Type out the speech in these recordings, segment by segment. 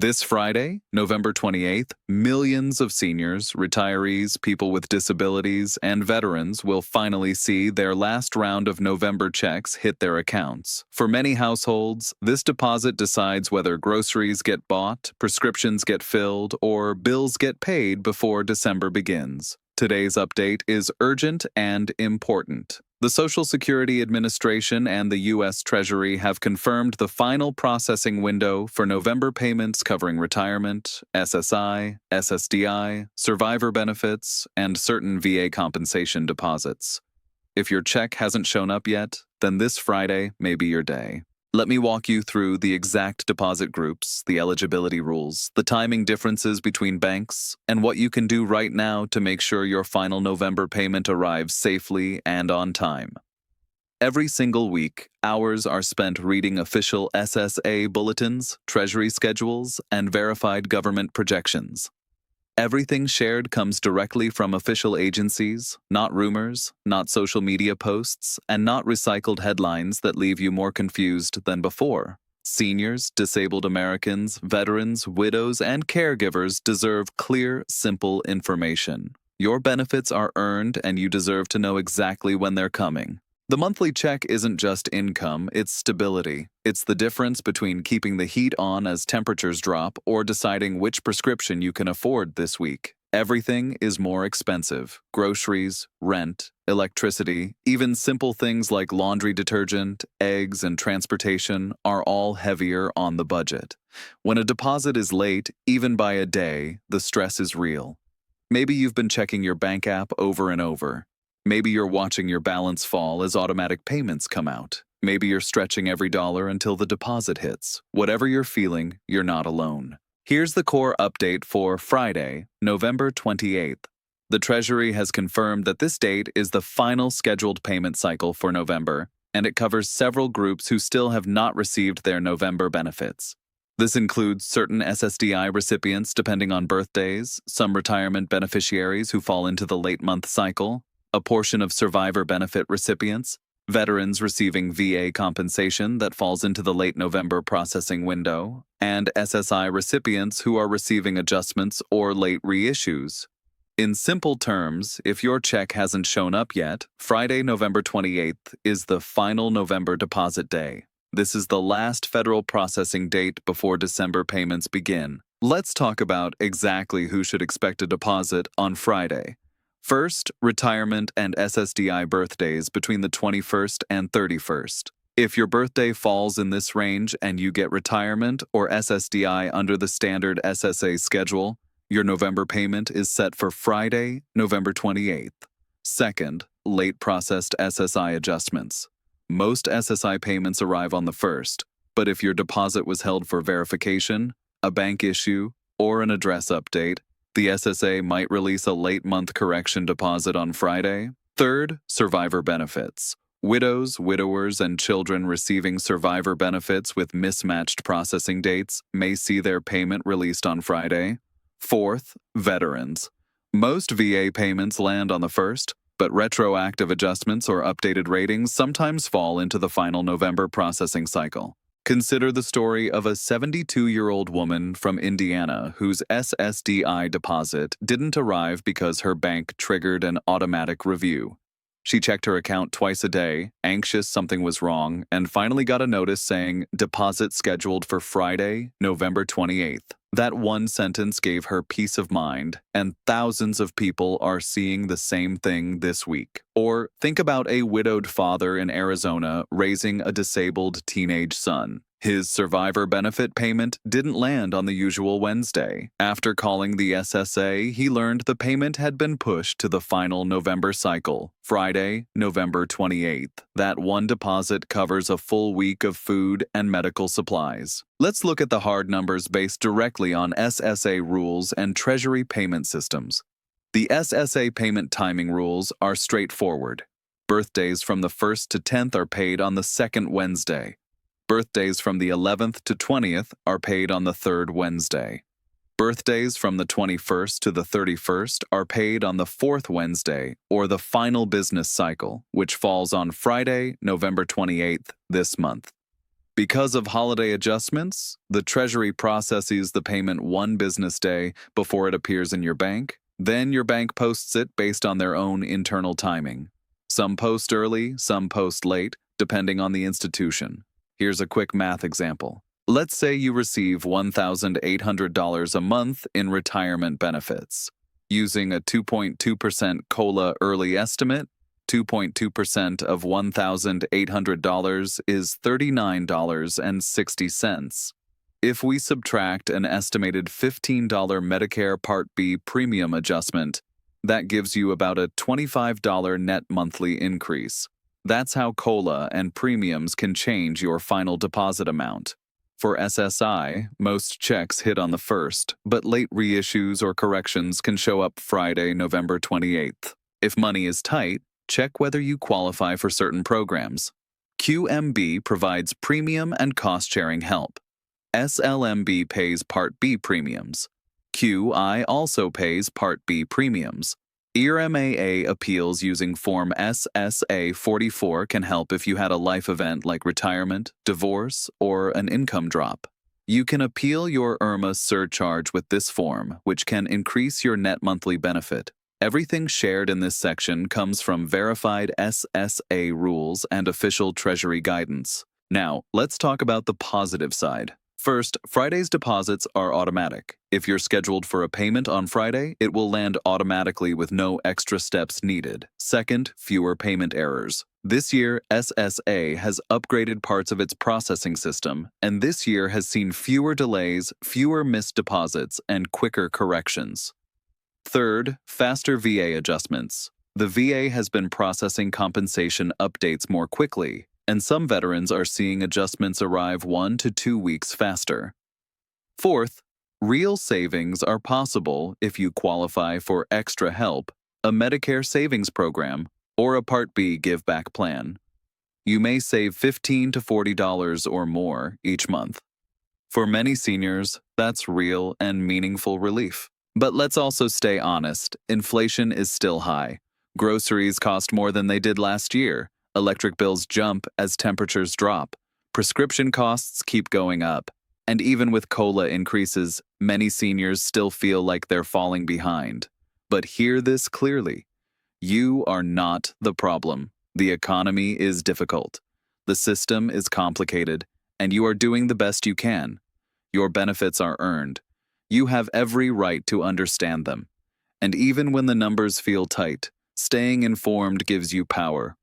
This Friday, November 28th, millions of seniors, retirees, people with disabilities, and veterans will finally see their last round of November checks hit their accounts. For many households, this deposit decides whether groceries get bought, prescriptions get filled, or bills get paid before December begins. Today's update is urgent and important. The Social Security Administration and the U.S. Treasury have confirmed the final processing window for November payments covering retirement, SSI, SSDI, survivor benefits, and certain VA compensation deposits. If your check hasn't shown up yet, then this Friday may be your day. Let me walk you through the exact deposit groups, the eligibility rules, the timing differences between banks, and what you can do right now to make sure your final November payment arrives safely and on time. Every single week, hours are spent reading official SSA bulletins, Treasury schedules, and verified government projections. Everything shared comes directly from official agencies, not rumors, not social media posts, and not recycled headlines that leave you more confused than before. Seniors, disabled Americans, veterans, widows, and caregivers deserve clear, simple information. Your benefits are earned, and you deserve to know exactly when they're coming. The monthly check isn't just income, it's stability. It's the difference between keeping the heat on as temperatures drop or deciding which prescription you can afford this week. Everything is more expensive. Groceries, rent, electricity, even simple things like laundry detergent, eggs, and transportation are all heavier on the budget. When a deposit is late, even by a day, the stress is real. Maybe you've been checking your bank app over and over. Maybe you're watching your balance fall as automatic payments come out. Maybe you're stretching every dollar until the deposit hits. Whatever you're feeling, you're not alone. Here's the core update for Friday, November 28th. The Treasury has confirmed that this date is the final scheduled payment cycle for November, and it covers several groups who still have not received their November benefits. This includes certain SSDI recipients depending on birthdays, some retirement beneficiaries who fall into the late month cycle, a portion of survivor benefit recipients, veterans receiving VA compensation that falls into the late November processing window, and SSI recipients who are receiving adjustments or late reissues. In simple terms, if your check hasn't shown up yet, Friday, November 28th is the final November deposit day. This is the last federal processing date before December payments begin. Let's talk about exactly who should expect a deposit on Friday. First, retirement and SSDI birthdays between the 21st and 31st. If your birthday falls in this range and you get retirement or SSDI under the standard SSA schedule, your November payment is set for Friday, November 28th. Second, late processed SSI adjustments. Most SSI payments arrive on the 1st, but if your deposit was held for verification, a bank issue, or an address update, the SSA might release a late month correction deposit on Friday. Third, survivor benefits. Widows, widowers, and children receiving survivor benefits with mismatched processing dates may see their payment released on Friday. Fourth, veterans. Most VA payments land on the 1st, but retroactive adjustments or updated ratings sometimes fall into the final November processing cycle. Consider the story of a 72-year-old woman from Indiana whose SSDI deposit didn't arrive because her bank triggered an automatic review. She checked her account twice a day, anxious something was wrong, and finally got a notice saying, "Deposit scheduled for Friday, November 28th. That one sentence gave her peace of mind, and thousands of people are seeing the same thing this week. Or think about a widowed father in Arizona raising a disabled teenage son. His survivor benefit payment didn't land on the usual Wednesday. After calling the SSA, he learned the payment had been pushed to the final November cycle, Friday, November 28th. That one deposit covers a full week of food and medical supplies. Let's look at the hard numbers based directly on SSA rules and Treasury payment systems. The SSA payment timing rules are straightforward. Birthdays from the 1st to 10th are paid on the 2nd Wednesday. Birthdays from the 11th to 20th are paid on the 3rd Wednesday. Birthdays from the 21st to the 31st are paid on the 4th Wednesday or the final business cycle, which falls on Friday, November 28th this month. Because of holiday adjustments, the Treasury processes the payment one business day before it appears in your bank. Then your bank posts it based on their own internal timing. Some post early, some post late, depending on the institution. Here's a quick math example. Let's say you receive $1,800 a month in retirement benefits. Using a 2.2% COLA early estimate, 2.2% of $1,800 is $39.60. If we subtract an estimated $15 Medicare Part B premium adjustment, that gives you about a $25 net monthly increase. That's how COLA and premiums can change your final deposit amount. For SSI, most checks hit on the 1st, but late reissues or corrections can show up Friday, November 28th. If money is tight, check whether you qualify for certain programs. QMB provides premium and cost-sharing help. SLMB pays Part B premiums. QI also pays Part B premiums. ERMAA appeals using Form SSA 44 can help if you had a life event like retirement, divorce, or an income drop. You can appeal your IRMA surcharge with this form, which can increase your net monthly benefit. Everything shared in this section comes from verified SSA rules and official Treasury guidance. Now, let's talk about the positive side. First, Friday's deposits are automatic. If you're scheduled for a payment on Friday, it will land automatically with no extra steps needed. Second, fewer payment errors. This year, SSA has upgraded parts of its processing system, and this year has seen fewer delays, fewer missed deposits, and quicker corrections. Third, faster VA adjustments. The VA has been processing compensation updates more quickly, and some veterans are seeing adjustments arrive 1 to 2 weeks faster. Fourth, real savings are possible if you qualify for extra help, a Medicare savings program, or a Part B give-back plan. You may save $15 to $40 or more each month. For many seniors, that's real and meaningful relief. But let's also stay honest. Inflation is still high. Groceries cost more than they did last year. Electric bills jump as temperatures drop. Prescription costs keep going up. And even with COLA increases, many seniors still feel like they're falling behind. But hear this clearly. You are not the problem. The economy is difficult. The system is complicated, and you are doing the best you can. Your benefits are earned. You have every right to understand them. And even when the numbers feel tight, staying informed gives you power.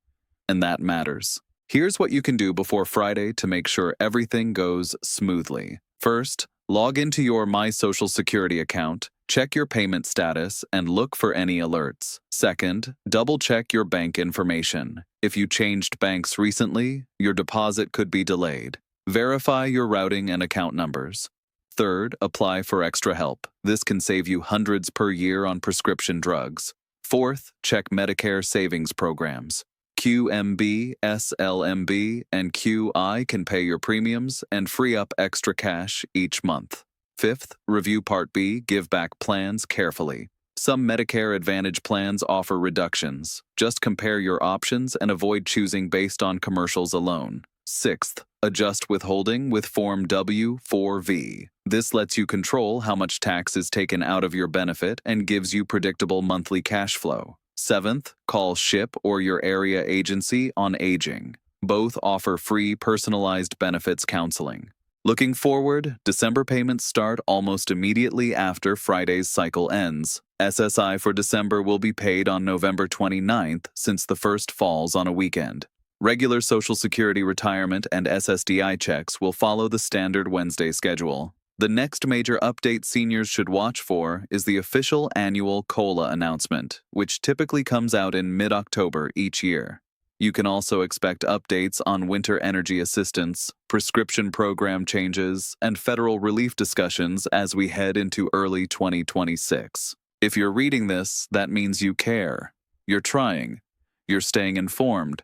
And that matters. Here's what you can do before Friday to make sure everything goes smoothly. First, log into your My Social Security account, check your payment status, and look for any alerts. Second, double-check your bank information. If you changed banks recently, your deposit could be delayed. Verify your routing and account numbers. Third, apply for extra help. This can save you hundreds per year on prescription drugs. Fourth, check Medicare savings programs. QMB, SLMB, and QI can pay your premiums and free up extra cash each month. Fifth, review Part B give-back plans carefully. Some Medicare Advantage plans offer reductions. Just compare your options and avoid choosing based on commercials alone. Sixth, adjust withholding with Form W-4V. This lets you control how much tax is taken out of your benefit and gives you predictable monthly cash flow. Seventh, call SHIP or your area agency on aging. Both offer free personalized benefits counseling. Looking forward, December payments start almost immediately after Friday's cycle ends. SSI for December will be paid on November 29th since the first falls on a weekend. Regular Social Security retirement and SSDI checks will follow the standard Wednesday schedule. The next major update seniors should watch for is the official annual COLA announcement, which typically comes out in mid-October each year. You can also expect updates on winter energy assistance, prescription program changes, and federal relief discussions as we head into early 2026. If you're reading this, that means you care. You're trying. You're staying informed.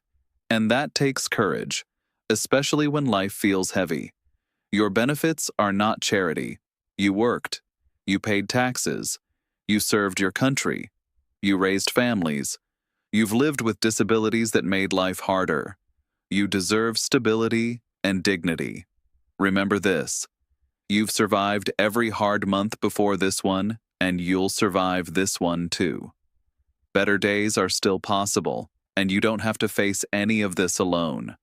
And that takes courage, especially when life feels heavy. Your benefits are not charity. You worked. You paid taxes. You served your country. You raised families. You've lived with disabilities that made life harder. You deserve stability and dignity. Remember this: you've survived every hard month before this one, and you'll survive this one too. Better days are still possible, and you don't have to face any of this alone.